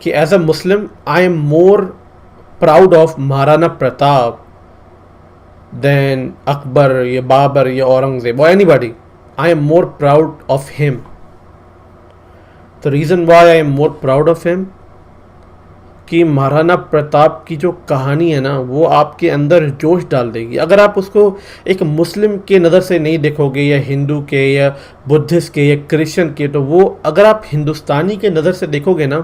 कि as a Muslim I am more proud of Maharana Pratap than Akbar या बाबर या Aurangzeb or anybody. I am more proud of him. The reason why I am more proud of him कि महाराणा प्रताप की जो कहानी है ना वो आपके अंदर जोश डाल देगी। अगर आप उसको एक मुस्लिम के नज़र से नहीं देखोगे या हिंदू के या बुद्धिस्ट के या क्रिश्चियन के, तो वो अगर आप हिंदुस्तानी के नज़र से देखोगे ना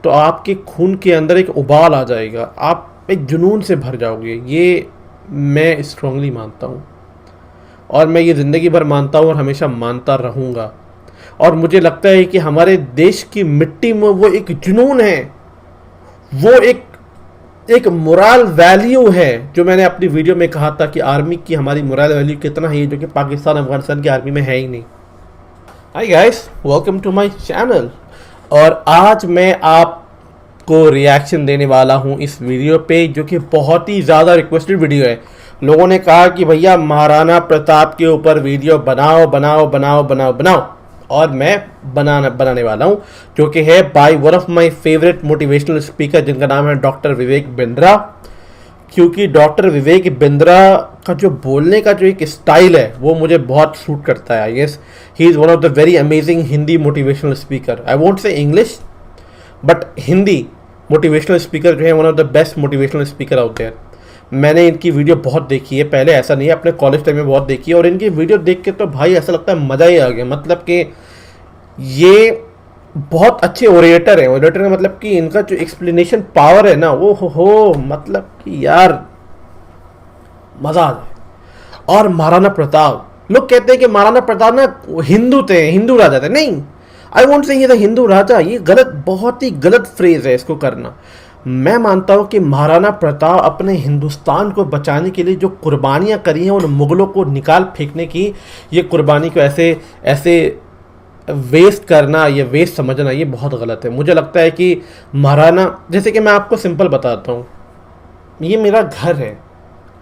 तो आपके खून के अंदर एक उबाल आ जाएगा, आप एक जुनून से भर जाओगे। ये मैं स्ट्रांगली मानता हूँ और मैं ये ज़िंदगी भर मानता हूँ और हमेशा मानता रहूँगा। और मुझे लगता है कि हमारे देश की मिट्टी में वो एक जुनून है, वो एक मोरल वैल्यू है, जो मैंने अपनी वीडियो में कहा था कि आर्मी की हमारी मोरल वैल्यू कितना है, जो कि पाकिस्तान अफगानिस्तान की आर्मी में है ही नहीं। Hi guys, welcome to my channel. और आज मैं आपको रिएक्शन देने वाला हूं इस वीडियो पे, जो कि बहुत ही ज़्यादा रिक्वेस्टेड वीडियो है। लोगों ने कहा कि भैया महाराणा प्रताप के ऊपर वीडियो बनाओ बनाओ बनाओ बनाओ बनाओ, और मैं बनाने वाला हूँ, जो कि है by one of my favourite motivational speaker, जिनका नाम है डॉक्टर विवेक बिंद्रा। क्योंकि डॉक्टर विवेक बिंद्रा का जो बोलने का जो एक स्टाइल है वो मुझे बहुत सूट करता है। I guess he is one of the very amazing Hindi motivational speaker. I won't say English, but Hindi motivational speaker जो है one of the best motivational speaker out there. मैंने इनकी वीडियो बहुत देखी है, पहले ऐसा नहीं है, अपने कॉलेज टाइम में बहुत देखी है, और इनकी वीडियो देख के तो भाई ऐसा लगता है मज़ा ही आ गया। मतलब कि ये बहुत अच्छे ओरेटर हैं। ओरेटर का मतलब कि इनका जो एक्सप्लेनेशन पावर है ना वो हो मतलब कि यार मज़ा आ जाए। और महाराणा प्रताप, लोग कहते हैं कि महाराणा प्रताप ना हिंदू थे, हिंदू राजा थे। नहीं, आई वोंट से ये था हिंदू राजा, ये गलत, बहुत ही गलत फ्रेज है इसको करना। मैं मानता हूँ कि महाराणा प्रताप अपने हिंदुस्तान को बचाने के लिए जो कुर्बानियाँ करी हैं, उन मुग़लों को निकाल फेंकने की, ये कुर्बानी को ऐसे ऐसे वेस्ट करना, ये वेस्ट समझना, ये बहुत गलत है। मुझे लगता है कि महाराणा, जैसे कि मैं आपको सिंपल बताता हूँ, ये मेरा घर है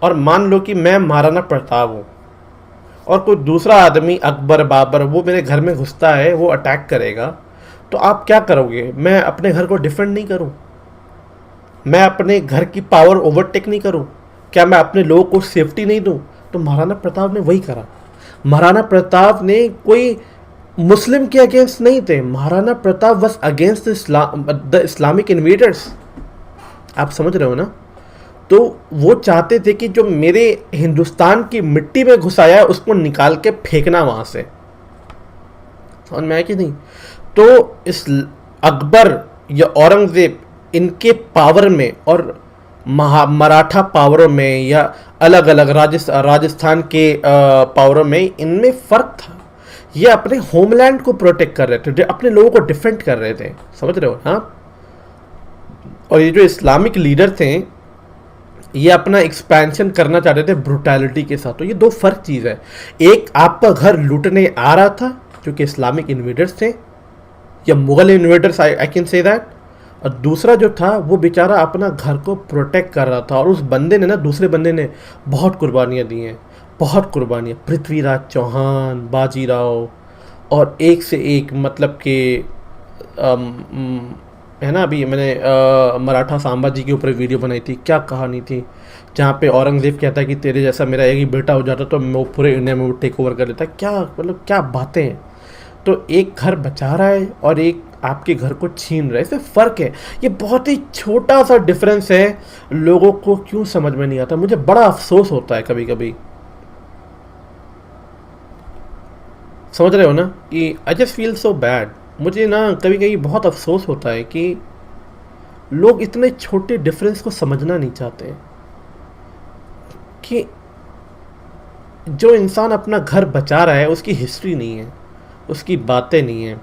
और मान लो कि मैं महाराणा प्रताप हूँ और कोई दूसरा आदमी अकबर बाबर वो मेरे घर में घुसता है, वो अटैक करेगा, तो आप क्या करोगे? मैं अपने घर को डिफेंड नहीं करूँ? मैं अपने घर की पावर ओवरटेक नहीं करूं? क्या मैं अपने लोगों को सेफ्टी नहीं दूं? तो महाराणा प्रताप ने वही करा। महाराणा प्रताप ने कोई मुस्लिम के अगेंस्ट नहीं थे, Maharana Pratap was against the Islamic invaders. आप समझ रहे हो ना? तो वो चाहते थे कि जो मेरे हिंदुस्तान की मिट्टी में घुसाया है उसको निकाल के फेंकना वहां से। समझ में आया कि नहीं? तो इस अकबर या औरंगजेब, इनके पावर में और मराठा पावरों में या अलग अलग राजस्थान के पावरों में, इनमें फ़र्क था। ये अपने होमलैंड को प्रोटेक्ट कर रहे थे, अपने लोगों को डिफेंड कर रहे थे। समझ रहे हो? हाँ। और ये जो इस्लामिक लीडर थे, ये अपना एक्सपेंशन करना चाहते थे ब्रुटैलिटी के साथ। तो ये दो फ़र्क चीज़ है। एक आपका घर लूटने आ रहा था जो कि इस्लामिक इन्वेडर्स थे या Mughal invaders, I can say that. और दूसरा जो था वो बेचारा अपना घर को प्रोटेक्ट कर रहा था, और उस बंदे ने ना, दूसरे बंदे ने बहुत कुर्बानियाँ दी हैं, बहुत कुर्बानियाँ। पृथ्वीराज चौहान, बाजीराव, और एक से एक, मतलब कि है ना, अभी मैंने मराठा सांबा जी के ऊपर वीडियो बनाई थी, क्या कहानी थी, जहाँ पे औरंगज़ेब कहता है कि तेरे जैसा मेरा एक ही बेटा हो जाता तो मैं पूरे इंडिया में वो टेक ओवर कर लेता। क्या मतलब, क्या बातें हैं। तो एक घर बचा रहा है और एक आपके घर को छीन रहा है, इससे फ़र्क है। ये बहुत ही छोटा सा डिफरेंस है, लोगों को क्यों समझ में नहीं आता। मुझे बड़ा अफसोस होता है कभी कभी, समझ रहे हो ना, कि I just feel so bad. मुझे ना कभी कभी बहुत अफसोस होता है कि लोग इतने छोटे डिफरेंस को समझना नहीं चाहते, कि जो इंसान अपना घर बचा रहा है उसकी हिस्ट्री नहीं है, उसकी बातें नहीं हैं।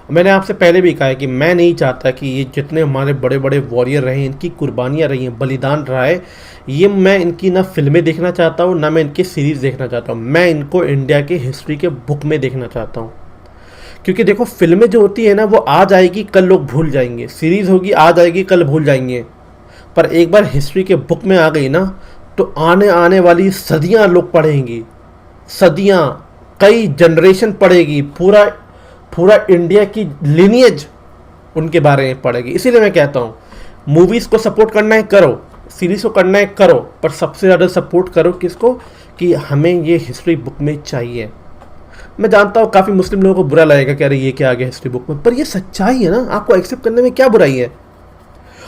मैंने आपसे पहले भी कहा है कि मैं नहीं चाहता कि ये जितने हमारे बड़े बड़े वॉरियर रहे हैं, इनकी कुर्बानियाँ रही हैं, बलिदान रहा है, ये मैं इनकी ना फिल्में देखना चाहता हूँ, ना मैं इनकी सीरीज़ देखना चाहता हूँ। मैं इनको इंडिया के हिस्ट्री के बुक में देखना चाहता हूँ। क्योंकि देखो, फिल्में जो होती है ना वो आज आएगी कल लोग भूल जाएंगे, सीरीज़ होगी आज आएगी कल भूल जाएंगे, पर एक बार हिस्ट्री के बुक में आ गई ना तो आने वाली सदियाँ लोग पढ़ेंगी, सदियाँ, कई जनरेशन पढ़ेगी, पूरा इंडिया की लिनिएज उनके बारे में पढ़ेगी। इसीलिए मैं कहता हूँ मूवीज़ को सपोर्ट करना है करो, सीरीज़ को करना है करो, पर सबसे ज़्यादा सपोर्ट करो किसको, कि हमें ये हिस्ट्री बुक में चाहिए। मैं जानता हूँ काफ़ी मुस्लिम लोगों को बुरा लगेगा कि अरे ये क्या आ गया हिस्ट्री बुक में, पर ये सच्चाई है ना, आपको एक्सेप्ट करने में क्या बुराई है।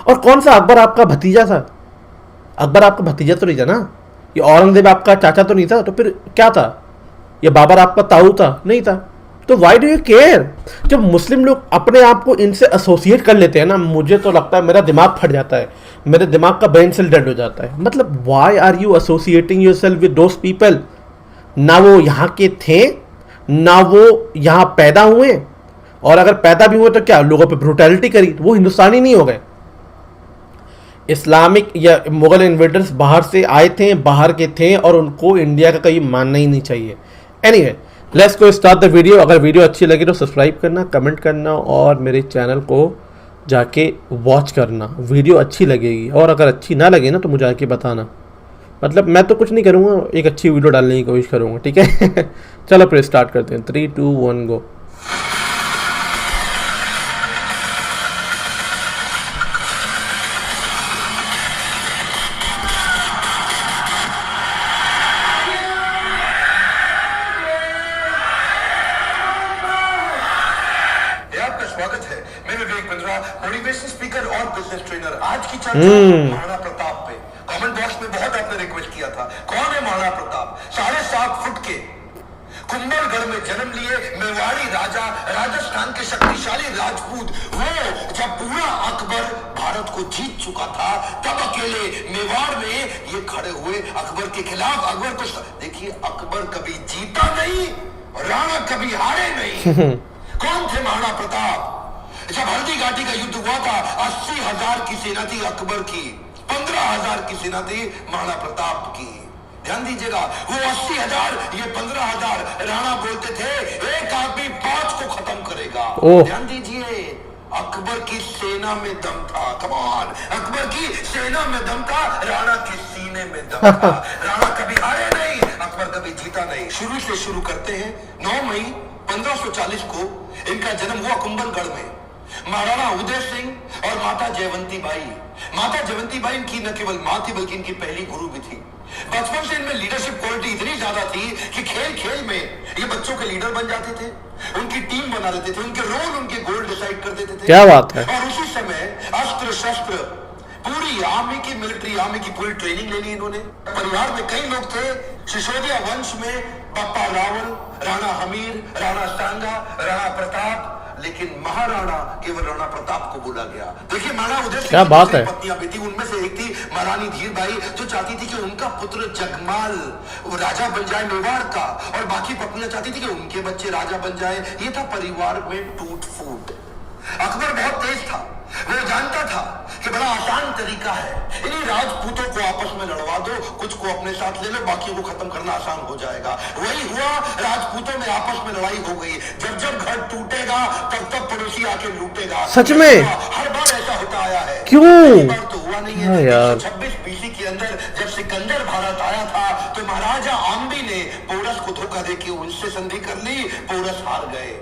और कौन सा अकबर आपका भतीजा था? अकबर आपका भतीजा तो नहीं था ना, ये औरंगजेब आपका चाचा तो नहीं था, तो फिर क्या था? ये बाबर आपका ताऊ था? नहीं था। तो वाई डू यू केयर? जब मुस्लिम लोग अपने आप को इनसे एसोसिएट कर लेते हैं ना, मुझे तो लगता है मेरा दिमाग फट जाता है, मेरे दिमाग का ब्रेन सेल डेड हो जाता है। मतलब why are you associating yourself with those people? ना वो यहाँ के थे, ना वो यहाँ पैदा हुए, और अगर पैदा भी हुए तो क्या लोगों पे ब्रूटैलिटी करी, तो वो हिंदुस्तानी नहीं हो गए। इस्लामिक या मुगल इन्वेडर्स बाहर से आए थे, बाहर के थे, और उनको इंडिया का कहीं मानना ही नहीं चाहिए। Anyway, let's go start the video. अगर वीडियो अच्छी लगी तो सब्सक्राइब करना, कमेंट करना, और मेरे चैनल को जाके वॉच करना। वीडियो अच्छी लगेगी, और अगर अच्छी ना लगे ना तो मुझे आके बताना। मतलब मैं तो कुछ नहीं करूँगा, एक अच्छी वीडियो डालने की कोशिश करूँगा, ठीक है। चलो फिर स्टार्ट करते हैं। 3, 2, 1 गो। स्वागत है। मैं विवेक बिंद्रा, मोटिवेशन स्पीकर और बिजनेस ट्रेनर। आज की चर्चा महाराणा प्रताप पे। कमेंट बॉक्स में बहुत आपने रिक्वेस्ट किया था, कौन है महाराणा प्रताप? 7.5 फुट के, कुंभलगढ़ में जन्म लिए मेवाड़ी राजा, राजस्थान के शक्तिशाली राजपूत। वो जब पूरा अकबर भारत को जीत चुका था, तब अकेले मेवाड़ में ये खड़े हुए अकबर के खिलाफ। अकबर को देखिए, अकबर कभी जीता नहीं, राणा कभी हारे नहीं। कौन थे महाराणा प्रताप? जब हल्दी घाटी का युद्ध हुआ था, 80,000 की सेना थी अकबर की, 15,000 की सेना थी महाराणा प्रताप की। ध्यान दीजिएगा, वो 80,000, ये 15,000। राणा बोलते थे एक आदमी 5 को खत्म करेगा। ध्यान दीजिए, अकबर की सेना में दम था। कम ऑन, अकबर की सेना में दम था, राणा के सीने में दम था। राणा कभी हारे नहीं, अकबर कभी जीता नहीं। शुरू से शुरू करते हैं। 9 मई 1540 को इनका जन्म हुआ कुंभलगढ़ में। महाराणा उदय सिंह और माता जयवंती बाई। माता जयवंती बाई इनकी न केवल मां थी, बल्कि इनकी पहली गुरु भी थी। बचपन से इनमें लीडरशिप क्वालिटी इतनी ज्यादा थी कि खेल खेल में ये बच्चों के लीडर बन जाते थे, उनकी टीम बना देते थे, उनके रोल, उनके गोल डिसाइड कर देते थे। क्या बात है। और उसी समय अस्त्र शस्त्र, पूरी आर्मी की, मिलिट्री आर्मी की पूरी ट्रेनिंग ले ली इन्होंने। परिवार में कई लोग थे। सिसोदिया वंश में बप्पा रावल, राणा हमीर, राणा सांगा, राणा प्रताप, लेकिन महाराणा केवल राणा प्रताप को बोला गया। देखिए, महाराणा उदय सिंह की बात है, पत्नियां भी थी, उनमें से एक थी महारानी धीरबाई, जो चाहती थी कि उनका पुत्र जगमाल राजा बन जाए मेवाड़ का, और बाकी पत्नियां चाहती थी कि उनके बच्चे राजा बन जाए। ये था परिवार में टूट फूट। अकबर बहुत तेज था, वो जानता था कि बड़ा आसान तरीका है, इन्हीं राजपूतों को आपस में लड़वा दो, कुछ को अपने साथ ले लो, बाकी को खत्म करना आसान हो जाएगा। वही हुआ, राजपूतों में आपस में लड़ाई हो गई। जब जब घर टूटेगा, तब तब पड़ोसी आके लूटेगा। सच में हर बार ऐसा होता आया है। क्यों? बार तो हुआ नहीं है। 126 बीसी के अंदर जब सिकंदर भारत आया था, तो महाराजा आम्बी ने पोरस को धोखा देके उनसे संधि कर ली, पोरस हार गए।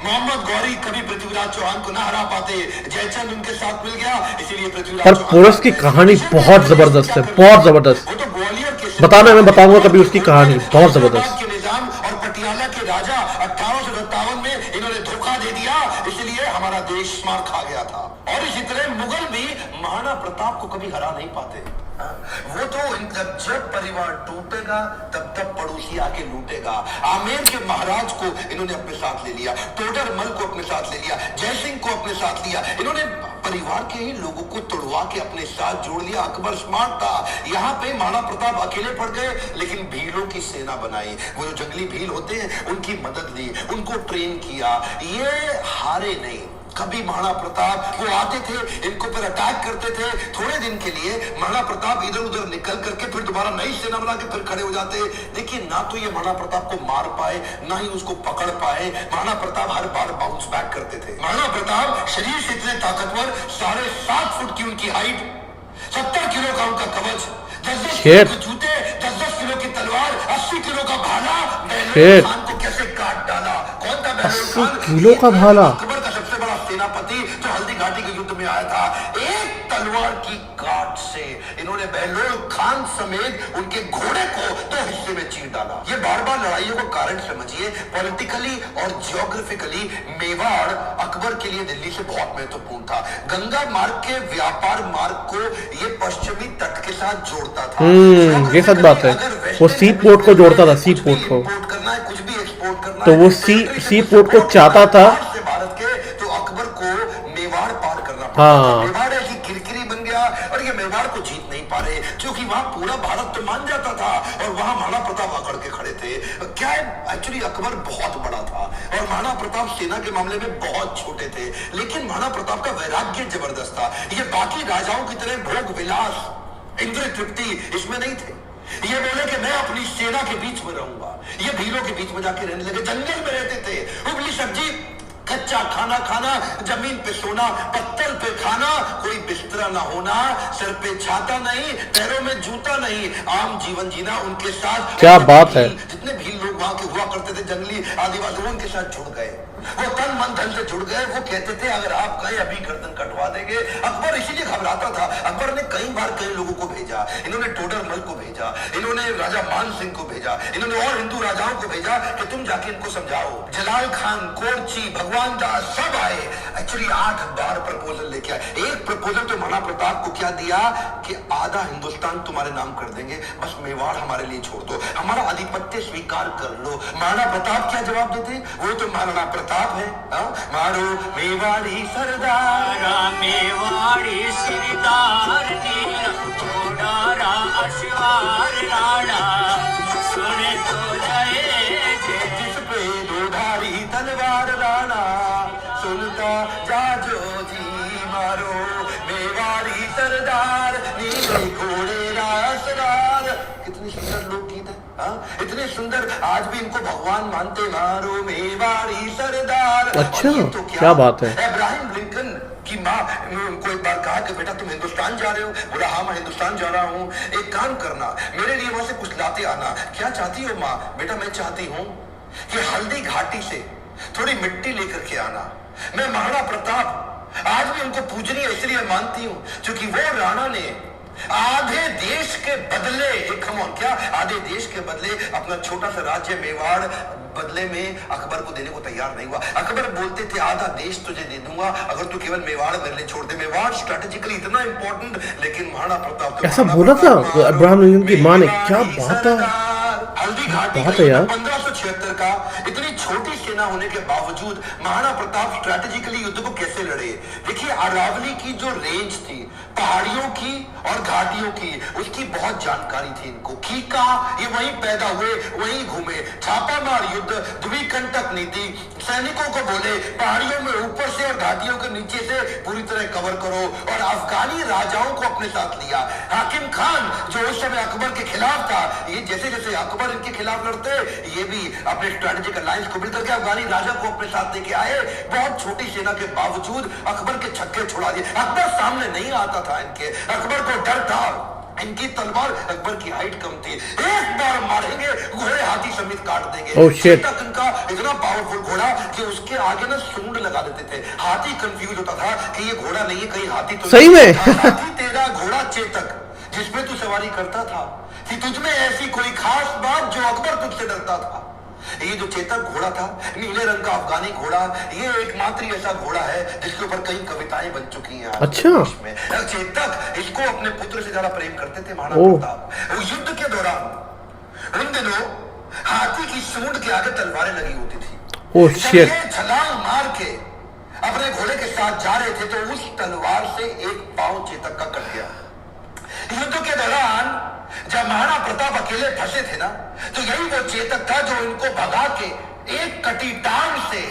मोहम्मद गौरी कभी पृथ्वीराज चौहान को ना हरा पाते, जयचंद उनके साथ मिल गया, इसीलिए पृथ्वीराज पर पोरस की कहानी बहुत जबरदस्त है, बहुत जबरदस्त। वो तो ग्वालियर के बताना, मैं बताऊंगा कभी उसकी कहानी, बहुत जबरदस्त। के निजाम और पटियाला के राजा 1857 में इन्होंने धोखा दे दिया, इसलिए हमारा देश मार खा गया था। और इसी तरह मुगल भी महाराणा प्रताप को कभी हरा नहीं पाते। वो तो जब परिवार टूटेगा, तब तब पड़ोसी आके लूटेगा। आमेर के महाराज को इन्होंने अपने साथ ले लिया, तोडरमल को अपने साथ ले लिया, जयसिंह को अपने साथ लिया। इन्होंने परिवार के ही लोगों को तोड़वा के अपने साथ जोड़ लिया। अकबर स्मार्ट था। यहाँ पे महाराणा प्रताप अकेले पड़ गए, लेकिन भीलों की सेना बनाई। वो जो जंगली भील होते हैं, उनकी मदद ली, उनको ट्रेन किया। ये हारे नहीं कभी। महाराणा प्रताप वो आते थे, इनको पर अटैक करते थे। थोड़े दिन के लिए महाराणा प्रताप इधर उधर निकल करके फिर दोबारा नई सेना बना के फिर खड़े हो जाते। देखिए, ना तो ये महाराणा प्रताप को मार पाए, ना ही उसको पकड़ पाए। महाराणा प्रताप हर बार बाउंस बैक करते थे। महाराणा प्रताप शरीर से इतने ताकतवर, 7.5 फुट की उनकी हाइट, 70 किलो का उनका कवच, 10-10 किलो के जूते, 10-10 किलो की तलवार, 80 किलो का भाला। बहलोल खान को कैसे काट डाला? कौन था बहलोल खान? 80 किलो का भाला। अकबर का सबसे बड़ा सेनापति, जो हल्दी युद्ध में आया था, एक तलवार की काट से इन्होंने बहलोल खान समेत उनके घोड़े को 2 हिस्से में चीर डाला। ये बार बार लड़ाइयों को कारण समझिए। पॉलिटिकली और जियोग्राफिकली मेवाड़ अकबर के लिए दिल्ली से बहुत महत्वपूर्ण था। गंगा मार्ग के व्यापार मार्ग को ये पश्चिमी तट के साथ जोड़ता था। ये सच बात है, वो सी पोर्ट को जोड़ता था, सी पोर्ट को। इंपोर्ट करना है, कुछ भी एक्सपोर्ट करना तो है, वो सी पोर्ट को चाहता था से भारत के, तो अकबर को मेवाड़ पार करना पड़ा। हाँ। मेवाड़ ऐसी किरकिरी बन गया और ये मेवाड़ को जीत नहीं पा रहे, क्योंकि वहां पूरा भारत तो मान जाता था और वहां महाराणा प्रताप अकड़ के खड़े थे। क्या है, एक्चुअली अकबर बहुत बड़ा था और महाराणा प्रताप सेना के मामले में बहुत छोटे थे, लेकिन महाराणा प्रताप का वैराग्य जबरदस्त था। ये बाकी राजाओं की तरह भोग विलास, इंद्रिय तृप्ति इसमें नहीं थे। ये बोले कि मैं अपनी सेना के बीच में रहूंगा। ये भीलों के बीच में जाके रहने लगे, जंगल में रहते थे, उबली सब्जी, कच्चा खाना खाना, जमीन पे सोना, पत्थर पे खाना, कोई बिस्तरा ना होना, सर पे छाता नहीं, पैरों में जूता नहीं, आम जीवन जीना उनके साथ। क्या बात है। जितने भील लोग वहां के हुआ करते थे, जंगली आदिवासी, वो उनके साथ जुड़ गए, वो तन मन धन से जुड़ गए। वो कहते थे अगर आप कहें अभी गर्दन कटवा देंगे। अकबर इसीलिए घबराता था। अकबर ने कई बार कई लोगों को भेजा, इन्होंने टोडरमल को भेजा, इन्होंने राजा मान सिंह को भेजा, इन्होंने और हिंदू राजाओं को भेजा कि तुम जाके इनको समझाओ। जलाल खान, कोरची, भगवान दास सब आए। एक्चुअली 8 बार प्रपोजल लेके आए। एक प्रपोजल तो महाराणा प्रताप को क्या दिया कि आधा हिंदुस्तान तुम्हारे नाम कर देंगे, बस मेवाड़ हमारे लिए छोड़ दो, हमारा आधिपत्य स्वीकार कर लो। महाराणा प्रताप क्या जवाब देते? वो तो महाराणा प्रताप है, मारो मेवाड़ी सरदार, मेवाड़ी सरदार थोड़ा अश्वार राणा, सुने तो जाए जिस पे दोधारी तलवार राणा, सुनता जाजो जी, मारो मेवाड़ी सरदार, नीले घोड़े रासदार। कितनी सुंदर लोकगीत है, इतने सुंदर, आज भी इनको भगवान मानते, मारो मेवाड़ी सरदार। अच्छा, और ये तो क्या बात है। इब्राहिम लिंकन की माँ उनको एक बार कहा कि बेटा तुम हिंदुस्तान जा रहे हो? बोला हाँ मैं हिंदुस्तान जा रहा हूँ, एक काम करना मेरे लिए वहां से कुछ लाते आना। क्या चाहती हो माँ? बेटा मैं चाहती हूँ कि हल्दी घाटी से थोड़ी मिट्टी लेकर के आना। मैं महाराणा प्रताप आज भी उनको पूजनीय इसलिए मानती हूँ क्योंकि वो राणा ने आधे देश के बदले, क्या आधे देश के बदले अपना छोटा सा राज्य मेवाड़ बदले में अकबर को देने को तैयार नहीं हुआ। अकबर बोलते थे आधा देश तुझे दे दूंगा अगर तू केवल मेवाड़ मेरे लिए छोड़ दे। मेवाड़ स्ट्रेटेजिकली इतना इंपॉर्टेंट, लेकिन महाराणा प्रताप तो ऐसा बोला था इब्राहिम लिंकन की मां ने। क्या बात है, हल्दी घाटी बात है यार। 1576 का, इतनी छोटी सेना होने के बावजूद महाराणा प्रताप स्ट्रेटेजिकली युद्ध को कैसे लड़े। देखिए अरावली की जो रेंज थी, पहाड़ियों की और घाटियों की, उसकी बहुत जानकारी थी इनको। खीका ये वहीं पैदा हुए, वहीं घूमे। छापामार युद्ध, द्विकंटक नीति, सैनिकों को बोले पहाड़ियों में ऊपर से और घाटियों के नीचे से पूरी तरह कवर करो, और अफगानी राजाओं को अपने साथ लिया। हाकिम खान जो उस समय अकबर के खिलाफ था, ये जैसे जैसे अकबर इनके खिलाफ लड़ते, ये भी अपने स्ट्रेटेजिक अलायंस को मिलकर के अफगानी राजा को अपने साथ लेके आए। बहुत छोटी सेना के बावजूद अकबर के छक्के छुड़ा दिए। अकबर सामने नहीं आता था इनके, अकबर को डर था, इनकी तलवार, अकबर की हाइट कम थी, एक बार मारेंगे घोड़े हाथी समेत काट देंगे। Oh, shit. तक इनका इतना पावरफुल घोड़ा कि उसके आगे ना सूंड लगा देते थे। हाथी कंफ्यूज होता था कि ये घोड़ा नहीं है, कहीं हाथी तो सही में? हाथी तेरा घोड़ा चेतक जिसमें तू सवारी करता था, कि तुझमें ऐसी कोई खास बात जो अकबर तुझसे डरता था। ये जो चेतक घोड़ा था, नीले रंग का अफगानी घोड़ा, ये एकमात्र ऐसा घोड़ा है जिसके ऊपर कई कविताएं बन चुकी हैं। अच्छा। में चेतक इसको अपने पुत्र से ज्यादा प्रेम करते थे महाराणा प्रताप। युद्ध के दौरान उन दिनों हाथी की सूंड के आगे तलवारें लगी होती थी। ओह जब शिट। ये छलांग मार के अपने घोड़े के साथ जा रहे थे तो उस तलवार से एक पांव चेतक का कट गया। युद्ध के दौरान जब महाराणा प्रताप अकेले फंसे थे ना, तो यही वो चेतक था जो इनको भगा के एक कटी टांग से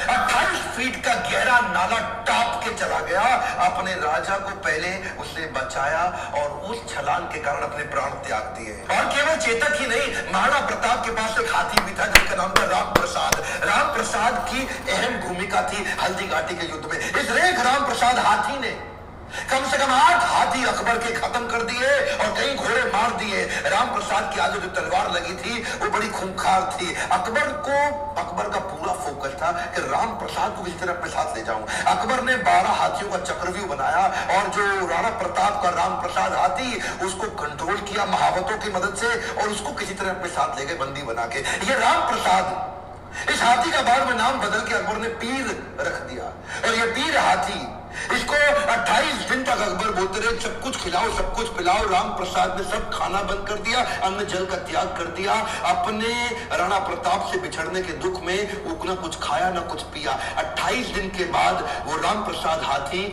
28 फीट का गहरा नाला टाप के चला गया। अपने राजा को पहले उसने बचाया और उस छलांग के कारण अपने प्राण त्याग दिए। और केवल चेतक ही नहीं, महाराणा प्रताप के पास एक हाथी भी था जिसका नाम था राम प्रसाद। राम प्रसाद की अहम भूमिका थी हल्दी घाटी के युद्ध में। इस रेख राम प्रसाद हाथी ने कम से कम 8 हाथी अकबर के खत्म कर दिए और कई घोड़े मार दिए। राम प्रसाद की आगे जो तलवार लगी थी वो बड़ी खूंखार थी। अकबर का पूरा फोकस था कि राम प्रसाद को किसी तरह अपने साथ ले जाऊं। अकबर ने 12 हाथियों का चक्रव्यूह बनाया और जो राणा प्रताप का राम प्रसाद हाथी उसको कंट्रोल किया महावतों की मदद से और उसको किसी तरह अपने साथ ले गए बंदी बना के। ये राम प्रसाद, इस हाथी का बाद में नाम बदल के अकबर ने पीर रख दिया और ये पीर हाथी, इसको 28 दिन तक अकबर बोलते रहे सब कुछ खिलाओ सब कुछ पिलाओ। राम प्रसाद ने सब खाना बंद कर दिया, अन्न जल का त्याग कर दिया। अपने राणा प्रताप से बिछड़ने के दुख में वो ना कुछ खाया ना कुछ पिया। 28 दिन के बाद वो राम प्रसाद हाथी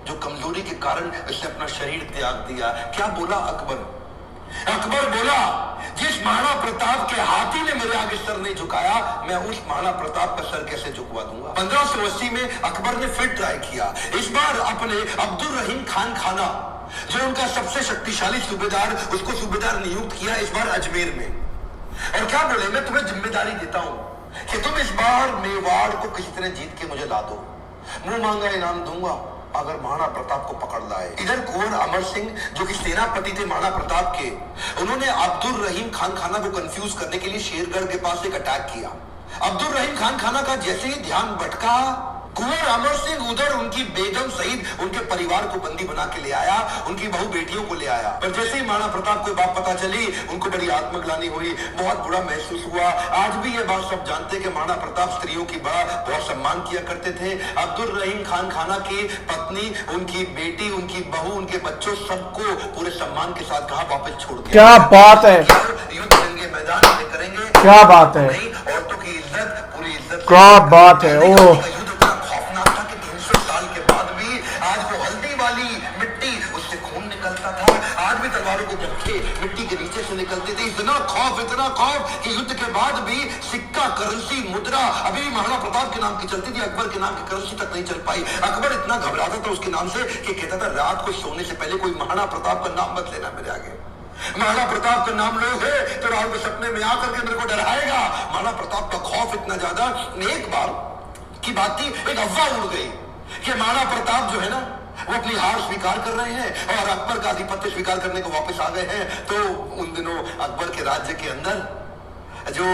जो कमजोरी के कारण इसने अपना शरीर त्याग दिया। क्या बोला अकबर? अकबर बोला जिस महाराणा प्रताप के हाथी ने मेरे आगे सर नहीं झुकाया मैं उस महाराणा प्रताप का सर कैसे झुकवा दूंगा। 1580 में अकबर ने फिर ट्राई किया। इस बार अपने अब्दुल रहीम खान खाना जो उनका सबसे शक्तिशाली सूबेदार, उसको सूबेदार नियुक्त किया इस बार अजमेर में। और क्या बोले मैं तुम्हें जिम्मेदारी देता हूं कि तुम इस बार मेवाड़ को किसी तरह जीत के मुझे ला दो, मुंह मांगा इनाम दूंगा अगर महाराणा प्रताप को पकड़ लाए। इधर कुंवर अमर सिंह जो कि सेनापति थे महाराणा प्रताप के, उन्होंने अब्दुल रहीम खान खाना को कंफ्यूज करने के लिए शेरगढ़ के पास एक अटैक किया। अब्दुल रहीम खान खाना का जैसे ही ध्यान भटका, कुंवर अमर सिंह उधर उनकी बेगम सहित उनके परिवार को बंदी बना के ले आया, उनकी बहु बेटियों को ले आया। पर जैसे ही महाराणा प्रताप को बात पता चली उनको बड़ी आत्मग्लानि हुई, बहुत बुरा महसूस हुआ। आज भी ये बात सब जानते कि महाराणा प्रताप स्त्रियों की बहुत सम्मान किया करते थे। अब्दुल रहीम खान खाना की पत्नी, उनकी बेटी, उनकी बहू, उनके बच्चों सबको पूरे सम्मान के साथ कहा वापस छोड़ दिया। क्या बात है, युद्ध जंगे मैदान में करेंगे, क्या बात है, औरतों की इज्जत पूरी इज्जत, क्या बात है। ओ मिट्टी के नीचे से निकलते थे। इतना खौफ कि युद्ध के बाद भी सिक्का, करेंसी, मुद्रा अभी भी महाराणा प्रताप के नाम की चलती थी, अकबर के नाम की करेंसी तक नहीं चल पाई। अकबर इतना घबराता था उसके नाम से कि कहता था रात को सोने से पहले कोई महाराणा प्रताप का नाम मत लेना मेरे आगे। महाराणा प्रताप का नाम लोगे तो रात को सपने में आकर के मेरे को डराएगा। महाराणा प्रताप का खौफ इतना ज्यादा, एक बार की बात थी, एक अफवाह उड़ गई कि महाराणा प्रताप जो है ना वो अपनी हार स्वीकार कर रहे हैं और अकबर का आधिपत्य स्वीकार करने को वापस आ गए हैं। तो उन दिनों अकबर के राज्य के अंदर जो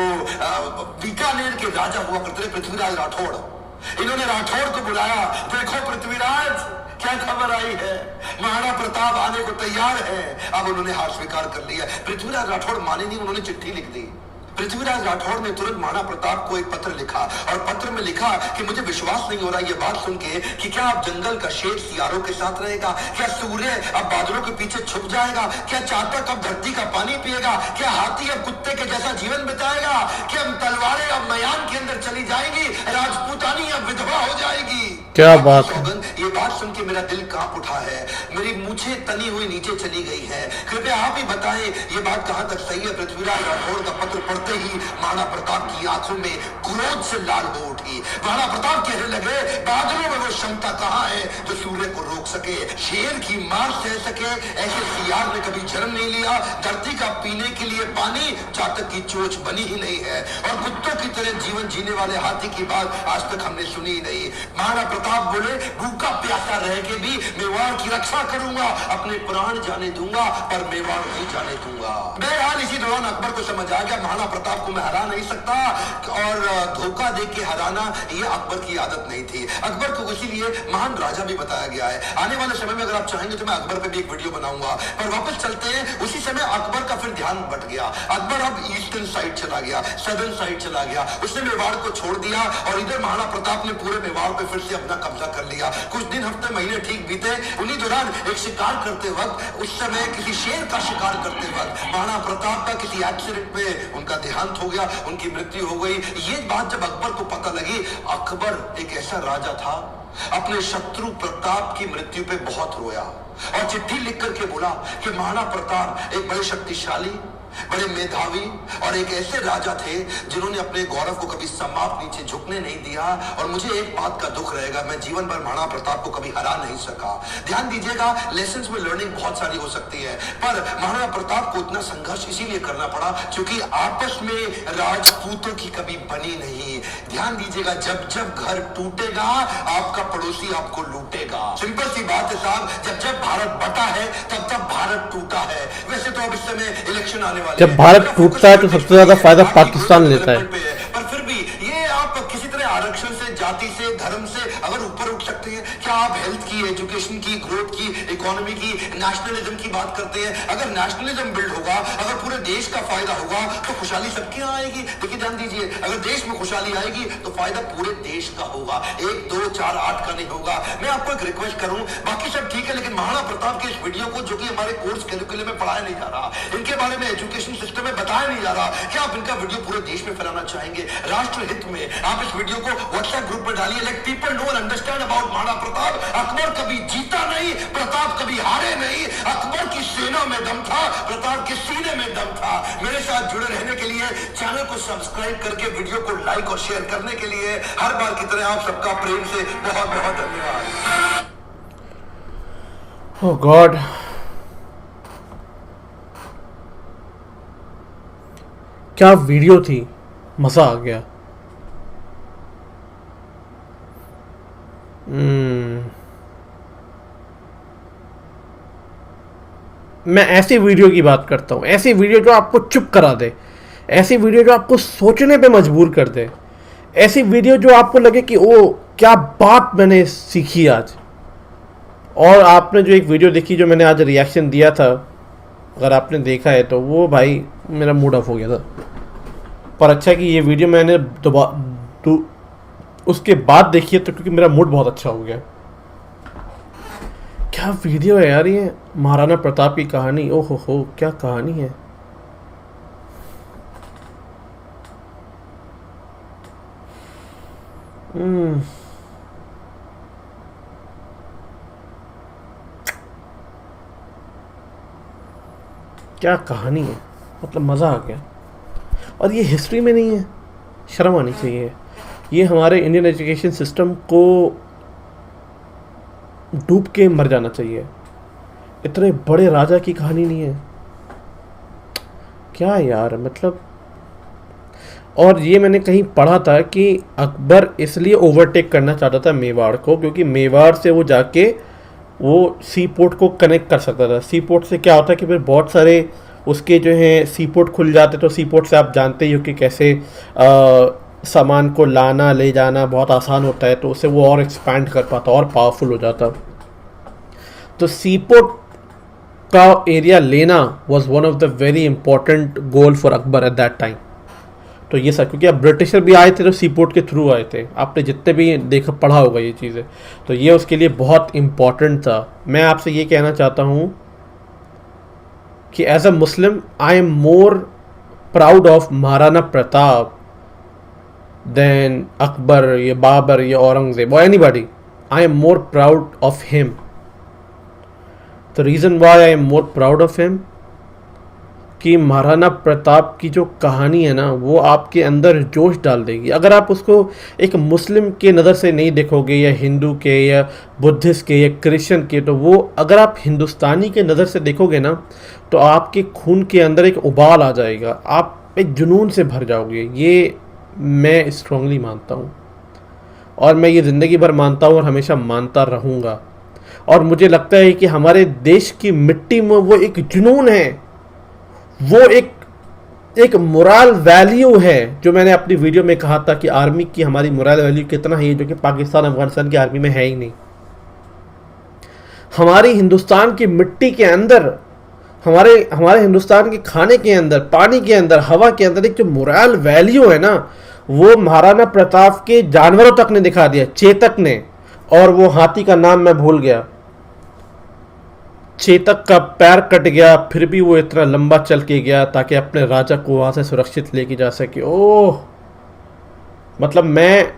बीकानेर के राजा हुआ करते थे पृथ्वीराज राठौड़, इन्होंने राठौड़ को बुलाया। देखो पृथ्वीराज क्या खबर आई है, महाराणा प्रताप आने को तैयार है। अब उन्होंने हार स्वीकार कर लिया। पृथ्वीराज राठौड़ माने नहीं, उन्होंने चिट्ठी लिख दी। पृथ्वीराज राठौड़ ने तुरंत महाराणा प्रताप को एक पत्र लिखा और पत्र में लिखा कि मुझे विश्वास नहीं हो रहा ये बात सुन के कि क्या अब जंगल का शेर सियारों के साथ रहेगा, क्या सूर्य अब बादलों के पीछे छुप जाएगा, क्या चातक अब धरती का पानी पिएगा, क्या हाथी अब कुत्ते के जैसा जीवन बिताएगा, क्या तलवारें अब मैदान के अंदर चली जाएंगी, राजपूतानी अब विधवा हो जाएगी। क्या बात है। ये बात सुन के मेरा दिल कांप उठा है, मेरी मूछें तनी हुई नीचे चली गई है। कृपया आप ही बताएं ये बात कहां तक सही है। पृथ्वीराज राठौड़ का पत्र पढ़ते ही महाराणा प्रताप की आंखों में क्रोध से लाल हो उठी। महाराणा प्रताप कहने लगे बादलों में वो क्षमता कहां है जो सूर्य को रोक सके, शेर की मार सह सके, ऐसे सियार ने कभी जन्म नहीं लिया। धरती का पीने के लिए पानी चातक की चोंच बनी ही नहीं है और कुत्तों की तरह जीवन जीने वाले हाथी की बात आज तक हमने सुनी ही नहीं। महाराणा प्रताप बोले भूखा प्यासा रह के भी मेवाड़ की रक्षा करूंगा, अपने प्राण जाने दूंगा पर मेवाड़ नहीं जाने दूंगा। बहरहाल इसी दौरान अकबर को समझ आ गया महाराणा प्रताप को मैं हरा नहीं सकता और धोखा दे के हराना ये अकबर की आदत नहीं थी। अकबर को इसीलिए महान राजा भी बताया गया है। आने वाले समय में अगर आप चाहेंगे तो मैं अकबर पे भी एक वीडियो बनाऊंगा। पर वापस चलते हैं, उसी समय अकबर का फिर ध्यान बट गया। अकबर अब ईस्टर्न साइड चला गया, सदर्न साइड चला गया, उसने मेवाड़ को छोड़ दिया और इधर महाराणा प्रताप ने पूरे मेवाड़ पे फिर से अपना कब्जा कर लिया। कुछ दिन, हफ्ते, महीने ठीक बीते। उन्हीं दौरान एक शिकार करते वक्त, उस समय किसी शेर का शिकार करते वक्त महाराणा प्रताप का किसी एक्सीडेंट में उनका देहांत हो गया, उनकी मृत्यु हो गई। ये बात जब अकबर को पता लगी, अकबर एक ऐसा राजा था अपने शत्रु प्रताप की मृत्यु पे बहुत रोया और चिट्ठी लिख करके बोला कि महाराणा प्रताप एक बड़े शक्तिशाली बड़े मेधावी और एक ऐसे राजा थे जिन्होंने अपने गौरव को कभी समाप्त नीचे झुकने नहीं दिया। और मुझे एक बात का दुख रहेगा, मैं जीवन भर महाराणा प्रताप को कभी हरा नहीं सका। ध्यान दीजिएगा, लेसन्स में लर्निंग बहुत सारी हो सकती है, पर महाराणा प्रताप को इतना संघर्ष इसीलिए करना पड़ा क्योंकि आपस में राजपूतों की कभी बनी नहीं। ध्यान दीजिएगा, जब जब घर टूटेगा आपका पड़ोसी आपको लूटेगा। सिंपल सी बात है साहब, जब जब भारत बटा है तब तब भारत टूटा है। वैसे तो अब इस समय इलेक्शन आने वाले जब भारत टूटता है तो सबसे ज्यादा फायदा पाकिस्तान लेता है। पर फिर भी ये आप किसी तरह आरक्षण से, जाति से, धर्म से अगर ऊपर उठ सकते हैं, क्या आप हेल्थ की, एजुकेशन की, ग्रोथ की, इकोनॉमी की, नेशनलिज्म की बात करते हैं? अगर नेशनलिज्म बिल्ड होगा, अगर पूरे देश का फायदा होगा तो खुशहाली सबके यहाँ आएगी। देखिए ध्यान दीजिए, अगर देश में खुशहाली आएगी तो फायदा पूरे देश का होगा, 1, 2, 4, 8 का नहीं होगा। मैं आपको एक रिक्वेस्ट करूं, बाकी सब ठीक है, लेकिन महाराणा प्रताप के इस वीडियो को, जो कि हमारे कोर्स करिकुलम में पढ़ाया नहीं जा रहा, इनके बारे में एजुकेशन सिस्टम में बताया नहीं जा रहा, क्या आप इनका वीडियो पूरे देश में फैलाना चाहेंगे? राष्ट्र हित में आप इस वीडियो को व्हाट्सएप ग्रुप में डालिए, let people know and understand about Maharana Pratap. Akbar कभी जीता नहीं, प्रताप कभी हारे नहीं। अकबर की सेना में दम था, प्रताप के सीने में दम था। मेरे साथ जुड़े रहने के लिए चैनल को सब्सक्राइब करके वीडियो को लाइक और शेयर करने के लिए हर बार की तरह आप सबका प्रेम से बहुत बहुत धन्यवाद। ओह गॉड, क्या वीडियो थी, मजा आ गया। मैं ऐसी वीडियो की बात करता हूँ, ऐसी वीडियो जो आपको चुप करा दे, ऐसी वीडियो जो आपको सोचने पे मजबूर कर दे, ऐसी वीडियो जो आपको लगे कि ओ क्या बात मैंने सीखी आज। और आपने जो एक वीडियो देखी, जो मैंने आज रिएक्शन दिया था, अगर आपने देखा है तो वो भाई मेरा मूड ऑफ हो गया था। पर अच्छा कि ये वीडियो मैंने उसके बाद देखी है, तो क्योंकि मेरा मूड बहुत अच्छा हो गया। क्या वीडियो है यार ये, महाराणा प्रताप की कहानी। ओहो हो, क्या कहानी है। क्या कहानी है, मतलब मज़ा आ गया। और ये हिस्ट्री में नहीं है, शर्म आनी चाहिए। ये हमारे इंडियन एजुकेशन सिस्टम को डूब के मर जाना चाहिए। इतने बड़े राजा की कहानी नहीं है क्या यार, मतलब। और ये मैंने कहीं पढ़ा था कि अकबर इसलिए ओवरटेक करना चाहता था मेवाड़ को, क्योंकि मेवाड़ से वो जाके वो सी पोर्ट को कनेक्ट कर सकता था। सी पोर्ट से क्या होता है कि फिर बहुत सारे उसके जो हैं सी पोर्ट खुल जाते, तो सी पोर्ट से आप जानते ही हो कि कैसे सामान को लाना ले जाना बहुत आसान होता है, तो उससे वो और एक्सपैंड कर पाता और पावरफुल हो जाता। तो सी पोर्ट का एरिया लेना was one of the very important goal for Akbar at that time. तो ये सब, क्योंकि अब ब्रिटिशर भी आए थे तो सी पोर्ट के थ्रू आए थे, आपने जितने भी देखा पढ़ा होगा ये चीज़ें, तो ये उसके लिए बहुत इम्पॉर्टेंट था। मैं आपसे ये कहना चाहता हूँ कि as a Muslim I am more proud of Maharana Pratap than Akbar या बाबर या Aurangzeb or anybody. I am more proud of him. The reason why I am more proud of him कि महाराणा प्रताप की जो कहानी है ना, वो आपके अंदर जोश डाल देगी। अगर आप उसको एक मुस्लिम के नज़र से नहीं देखोगे, या हिंदू के, या बुद्धिस्ट के, या क्रिश्चियन के, तो वो अगर आप हिंदुस्तानी के नज़र से देखोगे ना, तो आपके खून के अंदर एक उबाल आ जाएगा, आप एक जुनून से भर जाओगे। ये मैं स्ट्रांगली मानता हूँ, और मैं ये ज़िंदगी भर मानता हूँ और हमेशा मानता रहूँगा। और मुझे लगता है कि हमारे देश की मिट्टी में वो एक जुनून है, वो एक मोरल वैल्यू है, जो मैंने अपनी वीडियो में कहा था कि आर्मी की हमारी मोरल वैल्यू कितना है, जो कि पाकिस्तान अफगानिस्तान की आर्मी में है ही नहीं। हमारी हिंदुस्तान की मिट्टी के अंदर, हमारे हिंदुस्तान के खाने के अंदर, पानी के अंदर, हवा के अंदर एक जो मोरल वैल्यू है ना, वो महाराणा प्रताप के जानवरों तक ने दिखा दिया, चेतक ने। और वो हाथी का नाम मैं भूल गया, चेतक का पैर कट गया, फिर भी वो इतना लंबा चल के गया ताकि अपने राजा को वहाँ से सुरक्षित लेके जा सके। ओह, मतलब मैं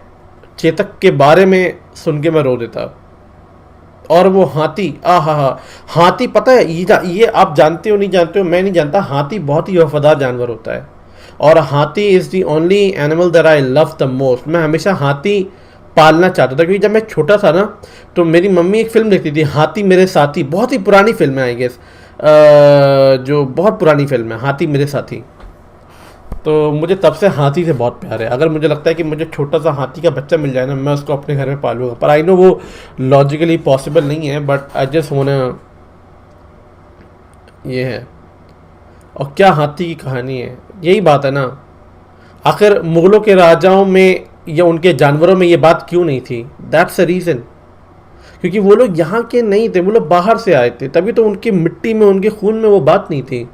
चेतक के बारे में सुन के मैं रो देता। और वो हाथी, हा, हाथी पता है ये आप जानते हो नहीं जानते हो, मैं नहीं जानता, हाथी बहुत ही वफादार जानवर होता है। और हाथी is the only animal that I love the most. मैं हमेशा हाथी पालना चाहता था, क्योंकि जब मैं छोटा था ना तो मेरी मम्मी एक फ़िल्म देखती थी, हाथी मेरे साथी। बहुत ही पुरानी फिल्म है आई गेस, जो बहुत पुरानी फिल्म है, हाथी मेरे साथी। तो मुझे तब से हाथी से बहुत प्यार है। अगर मुझे लगता है कि मुझे छोटा सा हाथी का बच्चा मिल जाए ना, मैं उसको अपने घर में पालूंगा। पर आई नो वो लॉजिकली पॉसिबल नहीं है, बट आई जस्ट वांट, ये है। और क्या हाथी की कहानी है, यही बात है ना। आखिर मुग़लों के राजाओं में या उनके जानवरों में ये बात क्यों नहीं थी? दैट्स अ रीज़न, क्योंकि वो लोग यहाँ के नहीं थे, वो लोग बाहर से आए थे, तभी तो उनकी मिट्टी में, उनके खून में वो बात नहीं थी,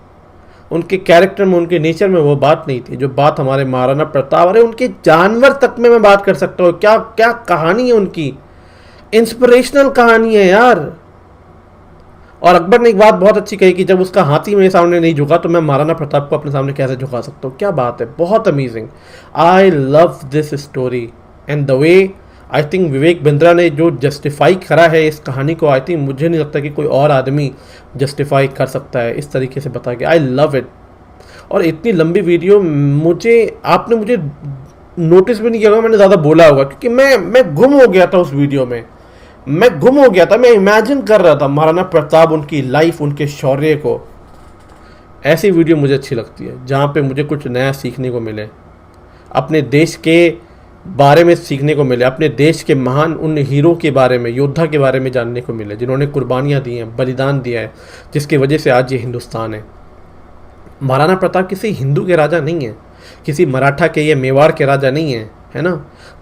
उनके कैरेक्टर में, उनके नेचर में वो बात नहीं थी जो बात हमारे महाराणा प्रताप, अरे उनके जानवर तक में मैं बात कर सकता हूँ। क्या क्या कहानी है उनकी, इंस्पिरेशनल कहानी है यार। और अकबर ने एक बात बहुत अच्छी कही कि जब उसका हाथी मेरे सामने नहीं झुका तो मैं महाराणा प्रताप को अपने सामने कैसे झुका सकता हूँ। क्या बात है, बहुत amazing. I love this story and the way I think Vivek Bindra ने जो जस्टिफाई करा है इस कहानी को, आई थिंक मुझे नहीं लगता कि कोई और आदमी जस्टिफाई कर सकता है इस तरीके से बता के। I love it. और इतनी लंबी वीडियो आपने मुझे नोटिस भी नहीं किया होगा, मैंने ज़्यादा बोला होगा, क्योंकि मैं गुम हो गया था उस वीडियो में। मैं गुम हो गया था, मैं इमेजिन कर रहा था महाराणा प्रताप, उनकी लाइफ, उनके शौर्य को। ऐसी वीडियो मुझे अच्छी लगती है जहाँ पे मुझे कुछ नया सीखने को मिले, अपने देश के बारे में सीखने को मिले, अपने देश के महान उन हीरो के बारे में, योद्धा के बारे में जानने को मिले जिन्होंने कुर्बानियाँ दी हैं, बलिदान दिया है, जिसकी वजह से आज ये हिंदुस्तान है। महाराणा प्रताप किसी हिंदू के राजा नहीं है, किसी मराठा के या मेवाड़ के राजा नहीं है ना।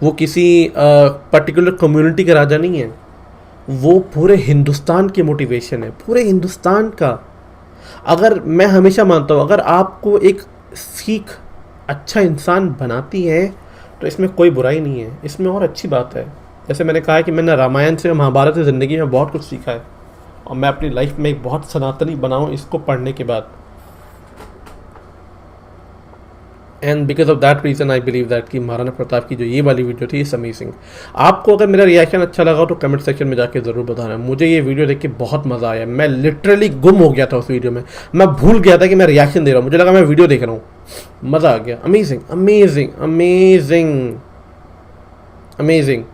वो किसी पर्टिकुलर कम्युनिटी के राजा नहीं है, वो पूरे हिंदुस्तान की मोटिवेशन है, पूरे हिंदुस्तान का। अगर मैं हमेशा मानता हूँ, अगर आपको एक सीख अच्छा इंसान बनाती है तो इसमें कोई बुराई नहीं है, इसमें और अच्छी बात है। जैसे मैंने कहा है कि मैंने रामायण से, महाभारत से ज़िंदगी में बहुत कुछ सीखा है, और मैं अपनी लाइफ में एक बहुत सनातनी बनाऊँ इसको पढ़ने के बाद। And because of that reason I believe that कि महाराणा प्रताप की जो ये वाली वीडियो थी इस अमेजिंग। आपको अगर मेरा रिएक्शन अच्छा लगा तो कमेंट सेक्शन में जाके ज़रूर बताना। मुझे ये वीडियो देख के बहुत मज़ा आया, मैं लिटरली गुम हो गया था उस वीडियो में, मैं भूल गया था कि मैं रिएक्शन दे रहा हूँ, मुझे लगा मैं वीडियो देख रहा हूँ। मज़ा आ गया, अमेजिंग अमेजिंग अमेजिंग अमेजिंग।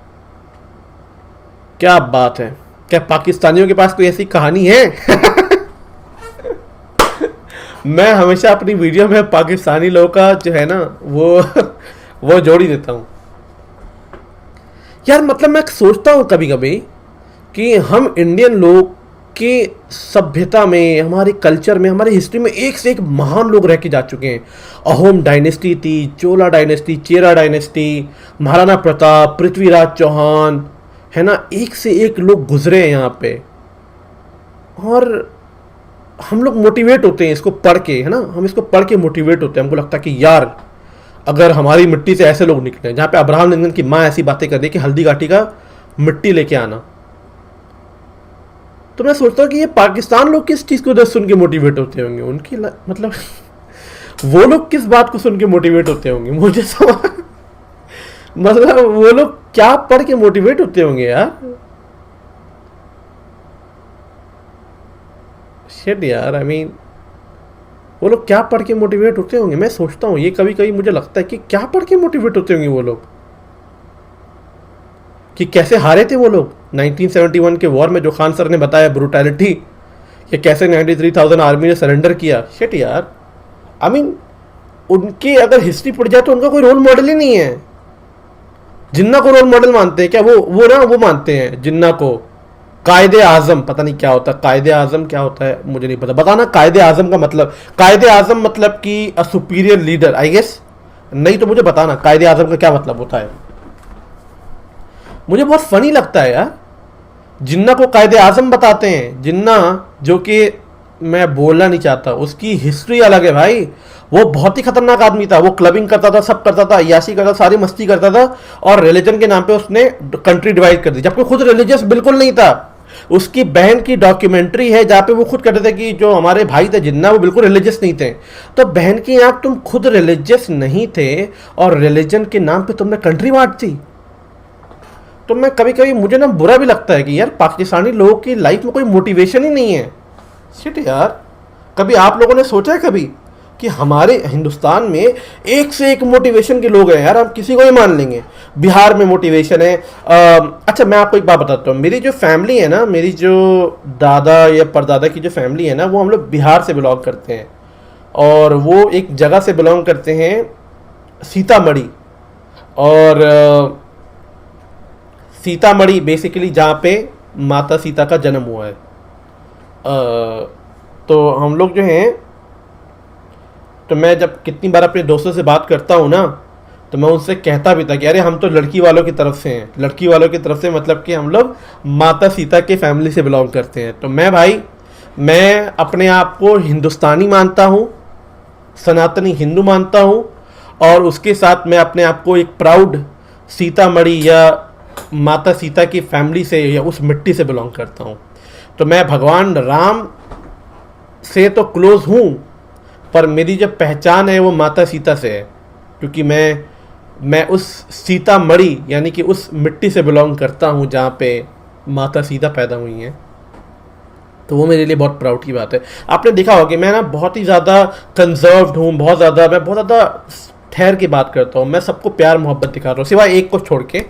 क्या बात है, क्या पाकिस्तानियों के पास कोई ऐसी कहानी है? मैं हमेशा अपनी वीडियो में पाकिस्तानी लोगों का जो है ना वो जोड़ ही देता हूँ यार। मतलब मैं सोचता हूँ कभी कभी कि हम इंडियन लोग की सभ्यता में, हमारे कल्चर में, हमारी हिस्ट्री में एक से एक महान लोग रह के जा चुके हैं। अहोम डायनेस्टी थी, चोला डायनेस्टी, चेरा डायनेस्टी, महाराणा प्रताप, पृथ्वीराज चौहान, है ना, एक से एक लोग गुजरे हैं यहाँ पे। और हम लोग मोटिवेट होते हैं इसको पढ़ के, है ना, हम इसको पढ़ के मोटिवेट होते हैं। हमको लगता है कि यार अगर हमारी मिट्टी से ऐसे लोग निकले, जहाँ पे अब्राहम लिंकन की माँ ऐसी बातें कर दी कि हल्दी घाटी का मिट्टी लेके आना, तो मैं सोचता हूँ कि ये पाकिस्तान लोग किस चीज़ को सुन के मोटिवेट होते होंगे, उनकी मतलब वो लोग किस बात को सुन के मोटिवेट होते होंगे, मुझे मतलब वो लोग क्या पढ़ के मोटिवेट होते होंगे यार। शिट यार, आई मीन वो लोग क्या पढ़ के मोटिवेट होते होंगे। मैं सोचता हूँ ये कभी कभी मुझे लगता है कि क्या पढ़ के मोटिवेट होते होंगे वो लोग, कि कैसे हारे थे वो लोग 1971 के वॉर में, जो खान सर ने बताया ब्रूटैलिटी, कि कैसे 93,000 आर्मी ने सरेंडर किया। शिट यार, आई मीन उनकी अगर हिस्ट्री पढ़ जाए तो उनका कोई रोल मॉडल ही नहीं है। जिन्ना को रोल मॉडल मानते हैं क्या वो मानते हैं जिन्ना को कायदे आजम, पता नहीं क्या होता है कायदे आजम, क्या होता है मुझे नहीं पता, बताना कायदे आजम का मतलब। कायदे आजम मतलब कि a superior leader I guess, नहीं तो मुझे बताना कायदे आजम का क्या मतलब होता है। मुझे बहुत फनी लगता है यार, जिन्ना को कायदे आजम बताते हैं। जिन्ना, जो कि मैं बोलना नहीं चाहता, उसकी हिस्ट्री अलग है भाई। वो बहुत ही खतरनाक आदमी था, वो क्लबिंग करता था, सब करता था, अय्याशी करता था, सारी मस्ती करता था, और रिलीजन के नाम पे उसने कंट्री डिवाइड कर दी, जबकि खुद रिलीजियस बिल्कुल नहीं था। उसकी बहन की डॉक्यूमेंट्री है जहाँ पे वो खुद कहते थे कि जो हमारे भाई थे जिन्ना, वो बिल्कुल रिलीजियस नहीं थे। तो बहन की आंख, तुम खुद रिलीजियस नहीं थे और रिलीजन के नाम पे तुमने कंट्री बांट दी। तो मैं कभी कभी मुझे ना बुरा भी लगता है कि यार पाकिस्तानी लोगों की लाइफ में कोई मोटिवेशन ही नहीं है। शिट यार, कभी आप लोगों ने सोचा है कभी कि हमारे हिंदुस्तान में एक से एक मोटिवेशन के लोग हैं यार, हम किसी को ही मान लेंगे। बिहार में मोटिवेशन है। अच्छा मैं आपको एक बात बताता हूँ, मेरी जो फैमिली है ना, मेरी जो दादा या परदादा की जो फैमिली है ना, वो हम लोग बिहार से बिलोंग करते हैं, और वो एक जगह से बिलोंग करते हैं, सीतामढ़ी। और सीतामढ़ी बेसिकली जहाँ पे माता सीता का जन्म हुआ है। तो हम लोग जो हैं, तो मैं जब कितनी बार अपने दोस्तों से बात करता हूँ ना, तो मैं उनसे कहता भी था कि अरे हम तो लड़की वालों की तरफ से हैं। लड़की वालों की तरफ से मतलब कि हम लोग माता सीता के फैमिली से बिलोंग करते हैं। तो मैं भाई, मैं अपने आप को हिंदुस्तानी मानता हूँ, सनातनी हिंदू मानता हूँ, और उसके साथ मैं अपने आप को एक प्राउड सीतामढ़ी या माता सीता की फैमिली से या उस मिट्टी से बिलोंग करता हूँ। तो मैं भगवान राम से तो क्लोज हूँ, पर मेरी जो पहचान है वो माता सीता से है, क्योंकि मैं उस सीतामढ़ी यानी कि उस मिट्टी से बिलोंग करता हूँ जहाँ पे माता सीता पैदा हुई हैं। तो वो मेरे लिए बहुत प्राउड की बात है। आपने देखा होगा कि मैं ना बहुत ही ज़्यादा कंजर्व्ड हूँ, मैं बहुत ज़्यादा ठहर के बात करता हूँ। मैं सबको प्यार मोहब्बत दिखाता हूँ, सिवाय एक को छोड़ के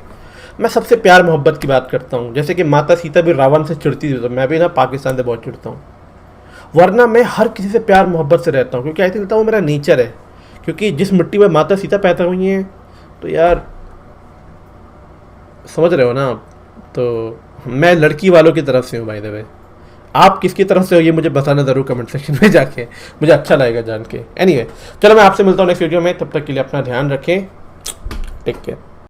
मैं सबसे प्यार मोहब्बत की बात करता हूँ। जैसे कि माता सीता भी रावण से चिढ़ती थी, तो मैं भी ना पाकिस्तान से बहुत चिढ़ता हूँ। वरना मैं हर किसी से प्यार मोहब्बत से रहता हूँ, क्योंकि आई थिंक वो मेरा नेचर है। क्योंकि जिस मिट्टी में माता सीता पैदा हुई हैं, तो यार समझ रहे हो ना आप। तो मैं लड़की वालों की तरफ से हूँ बाय द वे। आप किसकी तरफ से हो ये मुझे बताना ज़रूर कमेंट सेक्शन में जाके, मुझे अच्छा लगेगा जान के। एनीवे, चलो मैं आपसे मिलता हूँ नेक्स्ट वीडियो में। तब तक के लिए अपना ध्यान रखें, टेक केयर।